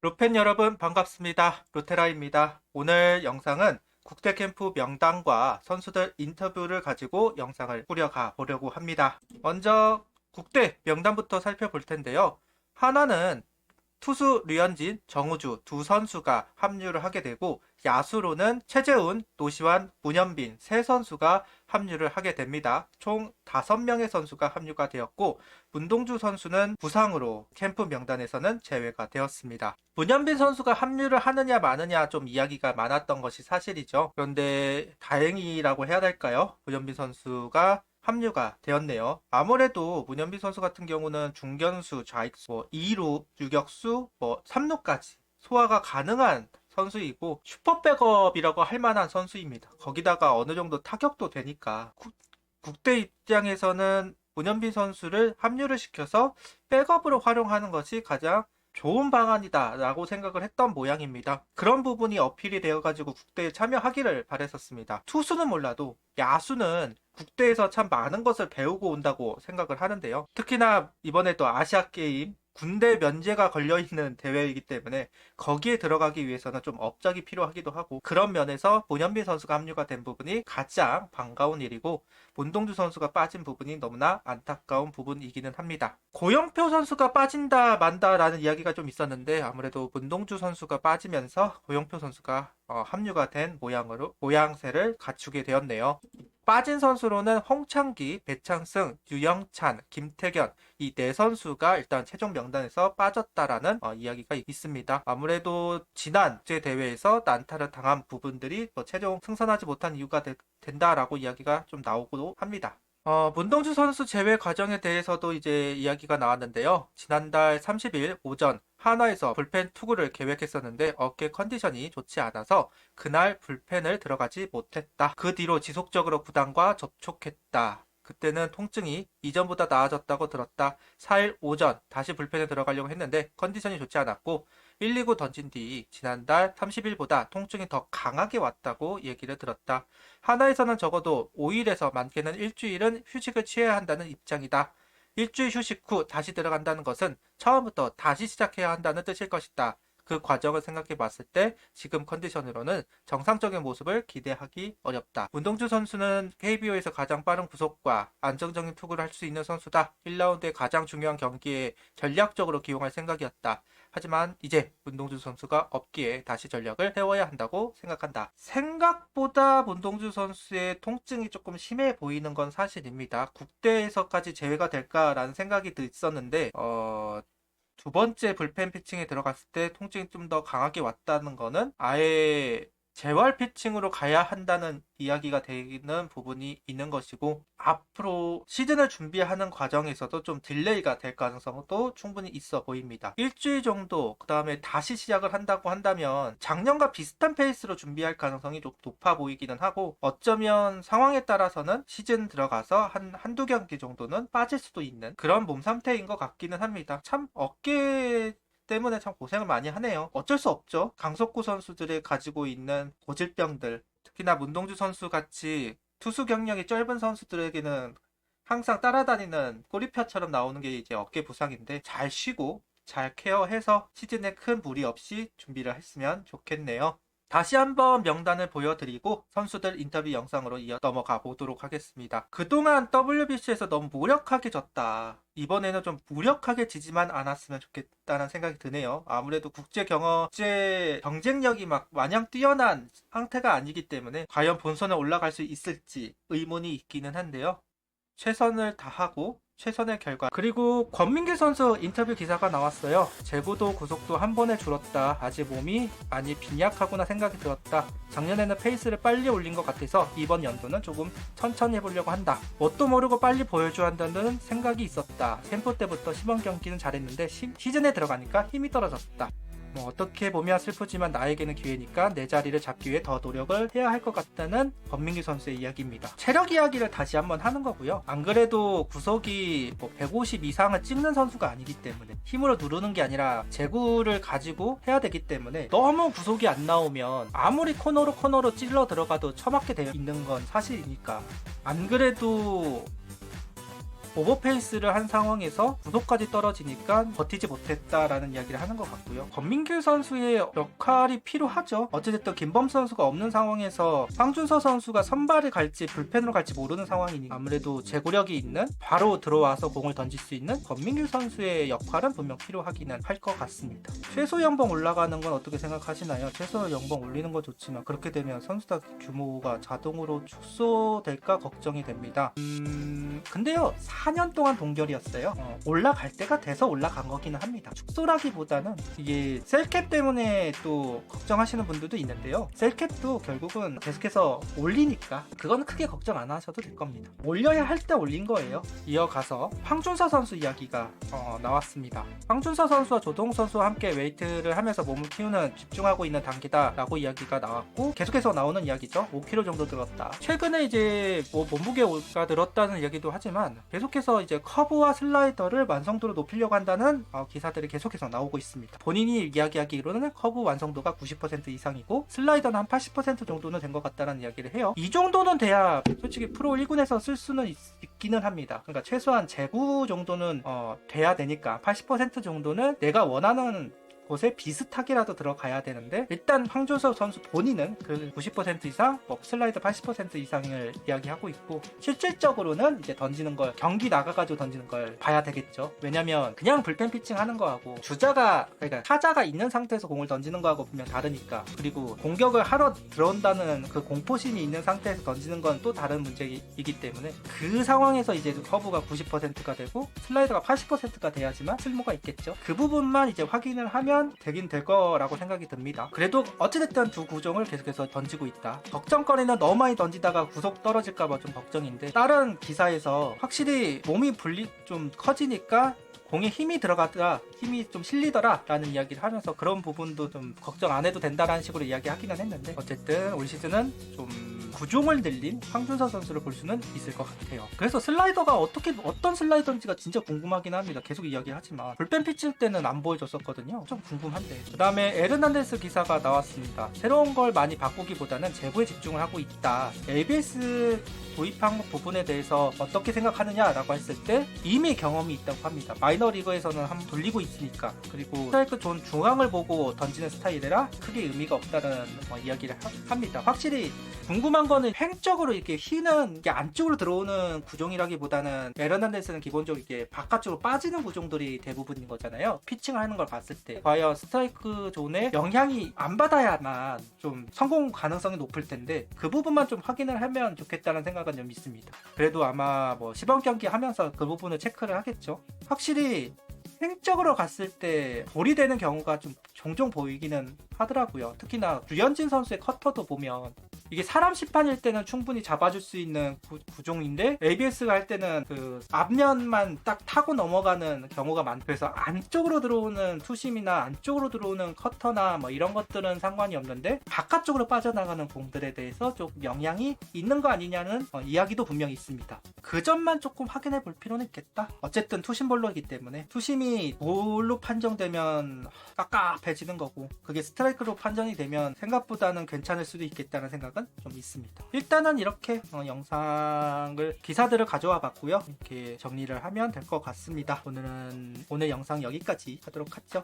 로팬 여러분 반갑습니다. 루테라입니다. 오늘 영상은 국대 캠프 명단과 선수들 인터뷰를 가지고 영상을 꾸려가 보려고 합니다. 먼저 국대 명단부터 살펴볼 텐데요. 하나는 투수 류현진, 정우주 두 선수가 합류를 하게 되고, 야수로는 최재훈, 노시환, 문현빈 세 선수가 합류를 하게 됩니다. 총 5명의 선수가 합류가 되었고, 문동주 선수는 부상으로 캠프 명단에서는 제외가 되었습니다. 문현빈 선수가 합류를 하느냐 마느냐 좀 이야기가 많았던 것이 사실이죠. 그런데 다행이라고 해야 될까요? 문현빈 선수가 합류가 되었네요. 아무래도 문현빈 선수 같은 경우는 중견수, 좌익수, 2루, 유격수, 3루까지 소화가 가능한 선수이고 슈퍼 백업이라고 할 만한 선수입니다. 거기다가 어느 정도 타격도 되니까 국대 입장에서는 문현빈 선수를 합류를 시켜서 백업으로 활용하는 것이 가장 좋은 방안이다 라고 생각을 했던 모양입니다. 그런 부분이 어필이 되어가지고 국대에 참여하기를 바랬었습니다. 투수는 몰라도 야수는 국대에서 참 많은 것을 배우고 온다고 생각을 하는데요. 특히나 이번에 또 아시아게임 군대 면제가 걸려있는 대회이기 때문에 거기에 들어가기 위해서는 좀 업적이 필요하기도 하고, 그런 면에서 문현빈 선수가 합류가 된 부분이 가장 반가운 일이고, 문동주 선수가 빠진 부분이 너무나 안타까운 부분이기는 합니다. 고영표 선수가 빠진다 만다라는 이야기가 좀 있었는데, 아무래도 문동주 선수가 빠지면서 고영표 선수가 합류가 된 모양새를 갖추게 되었네요. 빠진 선수로는 홍창기, 배창승, 유영찬, 김태견 이 네 선수가 일단 최종 명단에서 빠졌다라는 이야기가 있습니다. 아무래도 지난 국제대회에서 난타를 당한 부분들이 최종 승선하지 못한 이유가 된다라고 이야기가 좀 나오기도 합니다. 문동주 선수 제외 과정에 대해서도 이제 이야기가 나왔는데요. 지난달 30일 오전 한화에서 불펜 투구를 계획했었는데 어깨 컨디션이 좋지 않아서 그날 불펜을 들어가지 못했다. 그 뒤로 지속적으로 구단과 접촉했다. 그때는 통증이 이전보다 나아졌다고 들었다. 4일 오전 다시 불펜에 들어가려고 했는데 컨디션이 좋지 않았고 1, 2구 던진 뒤 지난달 30일보다 통증이 더 강하게 왔다고 얘기를 들었다. 하나에서는 적어도 5일에서 많게는 일주일은 휴식을 취해야 한다는 입장이다. 일주일 휴식 후 다시 들어간다는 것은 처음부터 다시 시작해야 한다는 뜻일 것이다. 그 과정을 생각해 봤을 때 지금 컨디션으로는 정상적인 모습을 기대하기 어렵다. 문동주 선수는 KBO에서 가장 빠른 구속과 안정적인 투구를 할 수 있는 선수다. 1라운드의 가장 중요한 경기에 전략적으로 기용할 생각이었다. 하지만 이제 문동주 선수가 없기에 다시 전력을 세워야 한다고 생각한다. 생각보다 문동주 선수의 통증이 조금 심해 보이는 건 사실입니다. 국대에서까지 제외가 될까라는 생각이 있었는데 두 번째 불펜 피칭에 들어갔을 때 통증이 좀 더 강하게 왔다는 거는 아예 재활 피칭으로 가야 한다는 이야기가 되는 부분이 있는 것이고, 앞으로 시즌을 준비하는 과정에서도 좀 딜레이가 될 가능성도 충분히 있어 보입니다. 일주일 정도 그 다음에 다시 시작을 한다고 한다면 작년과 비슷한 페이스로 준비할 가능성이 좀 높아 보이기는 하고, 어쩌면 상황에 따라서는 시즌 들어가서 한두 경기 정도는 빠질 수도 있는 그런 몸 상태인 것 같기는 합니다. 참 어깨 때문에 참 고생을 많이 하네요. 어쩔 수 없죠. 강속구 선수들이 가지고 있는 고질병들, 특히나 문동주 선수 같이 투수 경력이 짧은 선수들에게는 항상 따라다니는 꼬리표처럼 나오는 게 이제 어깨 부상인데, 잘 쉬고 잘 케어해서 시즌에 큰 무리 없이 준비를 했으면 좋겠네요. 다시 한번 명단을 보여드리고 선수들 인터뷰 영상으로 이어 넘어가 보도록 하겠습니다. 그동안 WBC에서 너무 무력하게 졌다. 이번에는 좀 무력하게 지지만 않았으면 좋겠다는 생각이 드네요. 아무래도 국제 경쟁력이 막 마냥 뛰어난 상태가 아니기 때문에 과연 본선에 올라갈 수 있을지 의문이 있기는 한데요. 최선을 다하고 최선의 결과. 그리고 권민기 선수 인터뷰 기사가 나왔어요. 제구도 구속도 한 번에 줄었다. 아직 몸이 많이 빈약하구나 생각이 들었다. 작년에는 페이스를 빨리 올린 것 같아서 이번 연도는 조금 천천히 해보려고 한다. 뭣도 모르고 빨리 보여줘야 한다는 생각이 있었다. 캠프 때부터 시범 경기는 잘했는데 시즌에 들어가니까 힘이 떨어졌다. 어떻게 보면 슬프지만 나에게는 기회니까 내 자리를 잡기 위해 더 노력을 해야 할 것 같다는 권민기 선수의 이야기입니다. 체력 이야기를 다시 한번 하는 거고요. 안 그래도 구속이 150 이상을 찍는 선수가 아니기 때문에 힘으로 누르는 게 아니라 제구를 가지고 해야 되기 때문에 너무 구속이 안 나오면 아무리 코너로 찔러 들어가도 처맞게 되어 있는 건 사실이니까. 안 그래도 오버페이스를 한 상황에서 구속까지 떨어지니까 버티지 못했다라는 이야기를 하는 것 같고요. 권민규 선수의 역할이 필요하죠. 어찌됐든 김범수 선수가 없는 상황에서 황준서 선수가 선발을 갈지 불펜으로 갈지 모르는 상황이니 아무래도 제구력이 있는 바로 들어와서 공을 던질 수 있는 권민규 선수의 역할은 분명 필요하기는 할 것 같습니다. 최소 연봉 올라가는 건 어떻게 생각하시나요? 최소 연봉 올리는 건 좋지만 그렇게 되면 선수단 규모가 자동으로 축소될까 걱정이 됩니다. 근데요 4년 동안 동결이었어요. 올라갈 때가 돼서 올라간 거기는 합니다. 축소라기보다는 이게 셀캡 때문에 또 걱정하시는 분들도 있는데요. 셀캡도 결국은 계속해서 올리니까 그건 크게 걱정 안 하셔도 될 겁니다. 올려야 할 때 올린 거예요. 이어가서 황준서 선수 이야기가 나왔습니다. 황준서 선수와 조동욱 선수와 함께 웨이트를 하면서 몸을 키우는 집중하고 있는 단계다 라고 이야기가 나왔고 계속해서 나오는 이야기죠. 5kg 정도 들었다. 최근에 이제 뭐 몸무게가 늘었다는 이야기도 하지만 계속해서 이제 커브와 슬라이더를 완성도를 높이려고 한다는 기사들이 계속해서 나오고 있습니다. 본인이 이야기하기로는 커브 완성도가 90% 이상이고 슬라이더는 한 80% 정도는 된 것 같다는 이야기를 해요. 이 정도는 돼야 솔직히 프로 1군에서 쓸 수는 있기는 합니다. 그러니까 최소한 제구 정도는 돼야 되니까 80% 정도는 내가 원하는 곳에 비슷하게라도 들어가야 되는데 일단 황준서 선수 본인은 그 90% 이상, 슬라이더 80% 이상을 이야기하고 있고 실질적으로는 이제 던지는 걸 경기 나가가지고 던지는 걸 봐야 되겠죠. 왜냐면 그냥 불펜 피칭 하는 거하고 그러니까 타자가 있는 상태에서 공을 던지는 거하고 분명 다르니까 그리고 공격을 하러 들어온다는 그 공포심이 있는 상태에서 던지는 건 또 다른 문제이기 때문에 그 상황에서 이제 커브가 90%가 되고 슬라이더가 80%가 돼야지만 쓸모가 있겠죠. 그 부분만 이제 확인을 하면 되긴 될 거라고 생각이 듭니다. 그래도 어찌됐든 두 구종을 계속해서 던지고 있다. 걱정거리는 너무 많이 던지다가 구속 떨어질까봐 좀 걱정인데 다른 기사에서 확실히 몸이 좀 커지니까 공에 힘이 들어가더라, 힘이 좀 실리더라 라는 이야기를 하면서 그런 부분도 좀 걱정 안 해도 된다라는 식으로 이야기하기는 했는데 어쨌든 올 시즌은 좀 구종을 늘린 황준서 선수를 볼 수는 있을 것 같아요. 그래서 슬라이더가 어떤 슬라이더인지가 진짜 궁금하긴 합니다. 계속 이야기하지만 불펜 피칭 때는 안 보여줬었거든요. 좀 궁금한데. 그 다음에 에르난데스 기사가 나왔습니다. 새로운 걸 많이 바꾸기보다는 제구에 집중을 하고 있다. ABS 도입한 부분에 대해서 어떻게 생각하느냐라고 했을 때 이미 경험이 있다고 합니다. 마이너리그에서는 한번 돌리고 있으니까 그리고 스트라이크 존 중앙을 보고 던지는 스타일이라 크게 의미가 없다는 이야기를 합니다. 확실히 궁금한 거는 횡적으로 이렇게 휘는 게 안쪽으로 들어오는 구종이라기보다는 에르난데스는 기본적으로 이게 바깥쪽으로 빠지는 구종들이 대부분인 거잖아요. 피칭을 하는 걸 봤을 때 과연 스트라이크 존에 영향이 안 받아야만 좀 성공 가능성이 높을 텐데 그 부분만 좀 확인을 하면 좋겠다는 생각은 좀 있습니다. 그래도 아마 시범 경기 하면서 그 부분을 체크를 하겠죠. 확실히 횡적으로 갔을 때 볼이 되는 경우가 좀 종종 보이기는 하더라고요. 특히나 류현진 선수의 커터도 보면 이게 사람 심판일 때는 충분히 잡아줄 수 있는 구종인데 ABS가 할 때는 그 앞면만 딱 타고 넘어가는 경우가 많고 그래서 안쪽으로 들어오는 투심이나 안쪽으로 들어오는 커터나 이런 것들은 상관이 없는데 바깥쪽으로 빠져나가는 공들에 대해서 좀 영향이 있는 거 아니냐는 이야기도 분명히 있습니다. 그 점만 조금 확인해 볼 필요는 있겠다. 어쨌든 투심볼로이기 때문에 투심이 볼로 판정되면 깝깝해지는 거고 그게 스트라이크로 판정이 되면 생각보다는 괜찮을 수도 있겠다는 생각은 좀 있습니다. 일단은 이렇게 기사들을 가져와 봤고요. 이렇게 정리를 하면 될 것 같습니다. 오늘 영상 여기까지 하도록 하죠.